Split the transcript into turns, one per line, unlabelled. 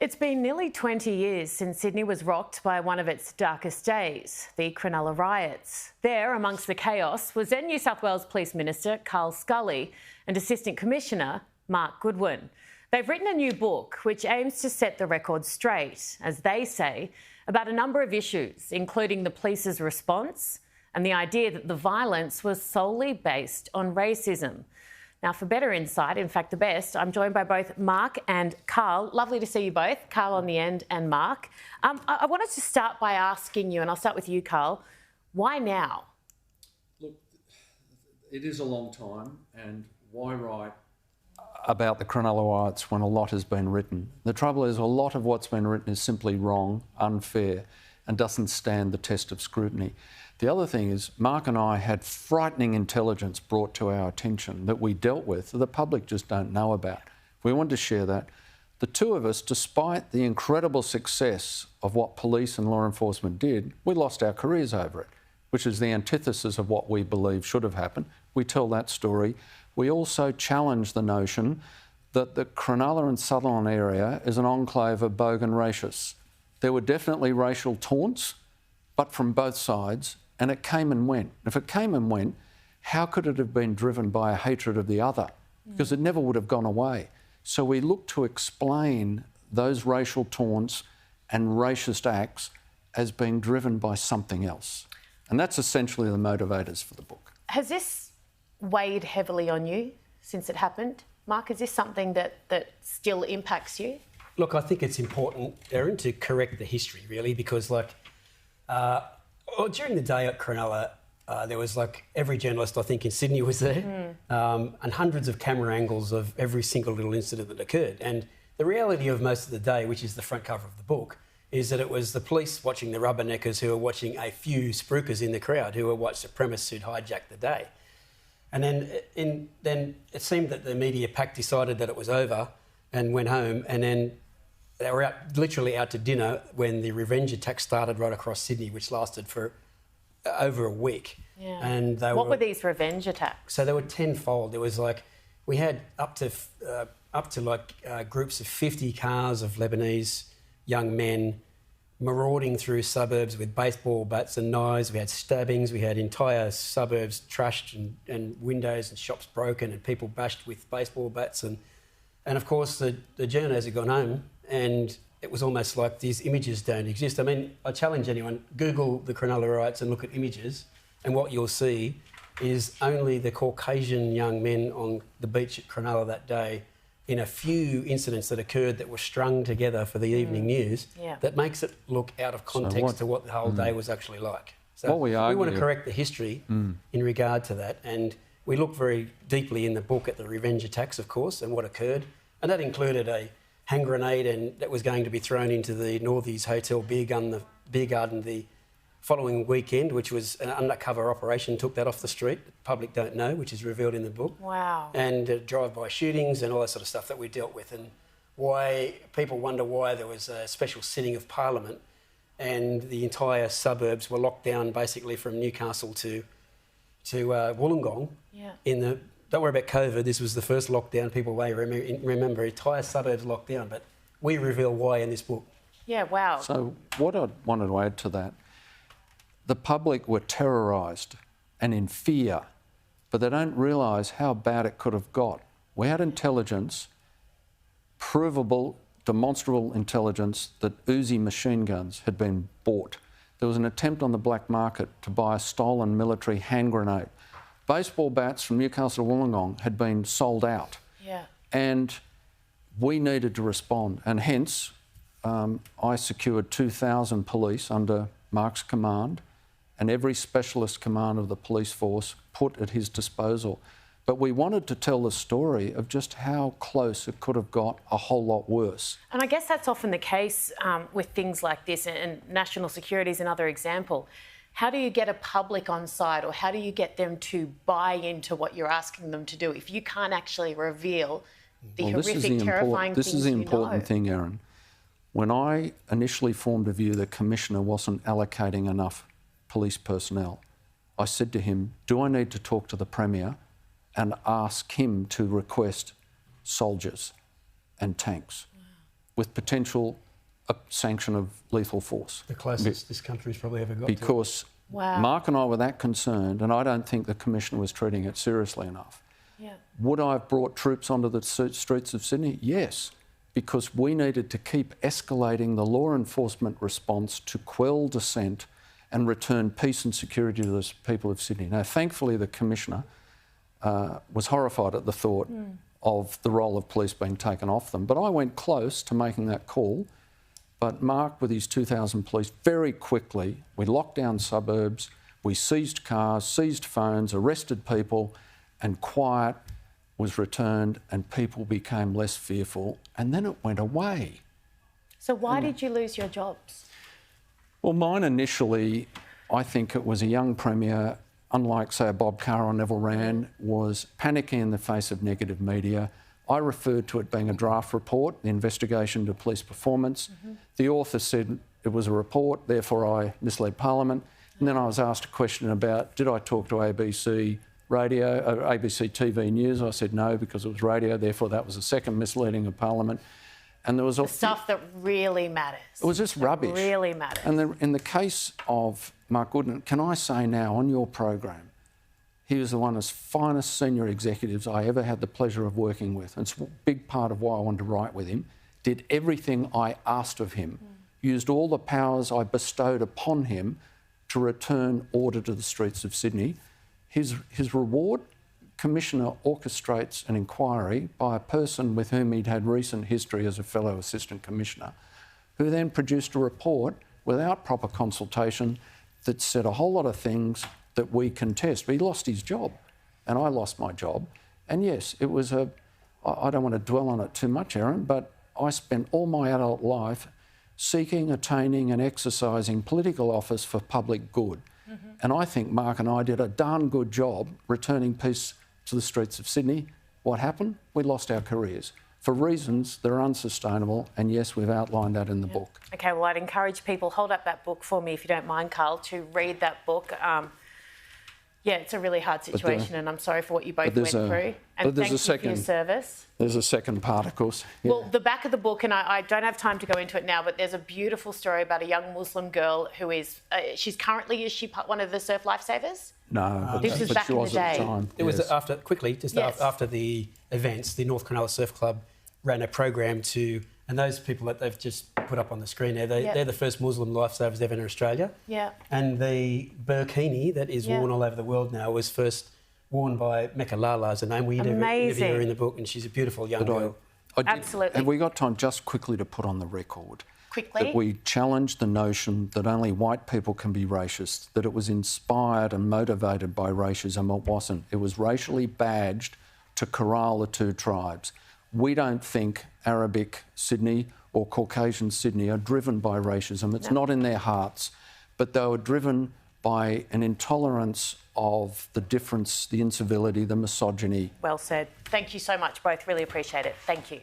It's been nearly 20 years since Sydney was rocked by one of its darkest days, the Cronulla riots. There, amongst the chaos, was then New South Wales Police Minister Carl Scully and Assistant Commissioner Mark Goodwin. They've written a new book which aims to set the record straight, as they say, about a number of issues, including the police's response and the idea that the violence was solely based on racism. Now, for better insight, in fact, the best, I'm joined by both Mark and Carl. Lovely to see you both, Carl on the end and Mark. I wanted to start by asking you, and I'll start with you, Carl, why now?
Look, it is a long time, and why write about the Cronulla riots when a lot has been written? The trouble is, a lot of what's been written is simply wrong, unfair, and doesn't stand the test of scrutiny. The other thing is, Mark and I had frightening intelligence brought to our attention that we dealt with that the public just don't know about. We wanted to share that. The two of us, despite the incredible success of what police and law enforcement did, we lost our careers over it, which is the antithesis of what we believe should have happened. We tell that story. We also challenge the notion that the Cronulla and Sutherland area is an enclave of bogan racists. There were definitely racial taunts, but from both sides, and it came and went. If it came and went, how could it have been driven by a hatred of the other? Because it never would have gone away. So we look to explain those racial taunts and racist acts as being driven by something else. And that's essentially the motivators for the book.
Has this weighed heavily on you since it happened? Mark, is this something that still impacts you?
Look, I think it's important, Erin, to correct the history, really, because, during the day at Cronulla, there was, every journalist, I think, in Sydney was there, and hundreds of camera angles of every single little incident that occurred. And the reality of most of the day, which is the front cover of the book, is that it was the police watching the rubberneckers who were watching a few spruikers in the crowd who were white supremacists who'd hijacked the day. And then it seemed that the media pack decided that it was over and went home, and then they were literally out to dinner when the revenge attack started right across Sydney, which lasted for over a week.
Yeah.
And
what were these revenge attacks?
So they were tenfold. There was we had up to groups of 50 cars of Lebanese young men marauding through suburbs with baseball bats and knives. We had stabbings. We had entire suburbs trashed and windows and shops broken and people bashed with baseball bats. And of course, the journos had gone home, and it was almost like these images don't exist. I mean, I challenge anyone, Google the Cronulla riots and look at images, and what you'll see is only the Caucasian young men on the beach at Cronulla that day, in a few incidents that occurred that were strung together for the evening news, that makes it look out of context to what the whole day was actually like. So we want to correct the history in regard to that, and we look very deeply in the book at the revenge attacks, of course, and what occurred, and that included a hand grenade and that was going to be thrown into the Northies Hotel beer garden the following weekend, which was an undercover operation, took that off the street. The public don't know, which is revealed in the book.
Wow.
And drive-by shootings and all that sort of stuff that we dealt with, and why people wonder why there was a special sitting of Parliament and the entire suburbs were locked down basically from Newcastle to Wollongong.
Yeah.
Don't worry about COVID, this was the first lockdown. People may remember entire suburbs locked down, but we reveal why in this book.
Yeah, wow.
So what I wanted to add to that, the public were terrorised and in fear, but they don't realise how bad it could have got. We had intelligence, provable, demonstrable intelligence, that Uzi machine guns had been bought. There was an attempt on the black market to buy a stolen military hand grenade. Baseball bats from Newcastle to Wollongong had been sold out.
Yeah.
And we needed to respond. And hence, I secured 2,000 police under Mark's command, and every specialist command of the police force put at his disposal. But we wanted to tell the story of just how close it could have got a whole lot worse.
And I guess that's often the case with things like this, and national security is another example. How do you get a public on side, or how do you get them to buy into what you're asking them to do if you can't actually reveal the horrific, terrifying things you know?
This is the important thing, Erin. When I initially formed a view that Commissioner wasn't allocating enough police personnel, I said to him, do I need to talk to the Premier and ask him to request soldiers and tanks? with potential sanction of lethal force.
The closest this country's probably ever got
because
Wow.
Mark and I were that concerned, and I don't think the Commissioner was treating it seriously enough.
Yeah.
Would I have brought troops onto the streets of Sydney? Yes, because we needed to keep escalating the law enforcement response to quell dissent and return peace and security to the people of Sydney. Now, thankfully, the Commissioner was horrified at the thought of the role of police being taken off them. But I went close to making that call. But Mark, with his 2,000 police, very quickly, we locked down suburbs, we seized cars, seized phones, arrested people, and quiet was returned and people became less fearful, and then it went away.
So why did you lose your jobs?
Well, mine initially, I think it was a young Premier, unlike, say, a Bob Carr or Neville Wran, was panicking in the face of negative media. I referred to it being a draft report, the investigation into police performance. The author said it was a report, therefore I misled Parliament. And then I was asked a question about, did I talk to ABC radio, ABC TV News? I said no, because it was radio, therefore that was a second misleading of Parliament. And there was
The stuff that really matters.
It was just rubbish.
Really matters.
And in the case of Mark Goodwin, can I say now on your program, he was one of the finest senior executives I ever had the pleasure of working with. And it's a big part of why I wanted to write with him. Did everything I asked of him, used all the powers I bestowed upon him to return order to the streets of Sydney. His reward, Commissioner orchestrates an inquiry by a person with whom he'd had recent history as a fellow Assistant Commissioner, who then produced a report without proper consultation that said a whole lot of things that we contest. But he lost his job, and I lost my job. And yes, it was I don't want to dwell on it too much, Erin, but I spent all my adult life seeking, attaining and exercising political office for public good. And I think Mark and I did a darn good job returning peace to the streets of Sydney. What happened? We lost our careers for reasons that are unsustainable, and yes, we've outlined that in the book.
Okay, well, I'd encourage people, hold up that book for me if you don't mind, Carl, to read that book. Yeah, it's a really hard situation, and I'm sorry for what you both went through. And thank you for your service.
There's a second part, of course. Yeah.
Well, the back of the book, and I don't have time to go into it now, but there's a beautiful story about a young Muslim girl who is, she's currently, is she one of the surf lifesavers?
No,
this was back in the day.
At the time.
It was after the events, the North Cronulla Surf Club ran a program to, and those people that they've just put up on the screen there, they're the first Muslim lifesavers ever in Australia. Yeah. And the burkini that is worn all over the world now was first worn by Mecca Lala as a name. We interview her in the book, and she's a beautiful young girl.
Absolutely.
Have we got time just quickly to put on the record
quickly
that we challenged the notion that only white people can be racist, that it was inspired and motivated by racism? It wasn't. It was racially badged to corral the two tribes. We don't think Arabic Sydney or Caucasian Sydney are driven by racism. It's not in their hearts, but they were driven by an intolerance of the difference, the incivility, the misogyny.
Well said. Thank you so much, both. Really appreciate it. Thank you.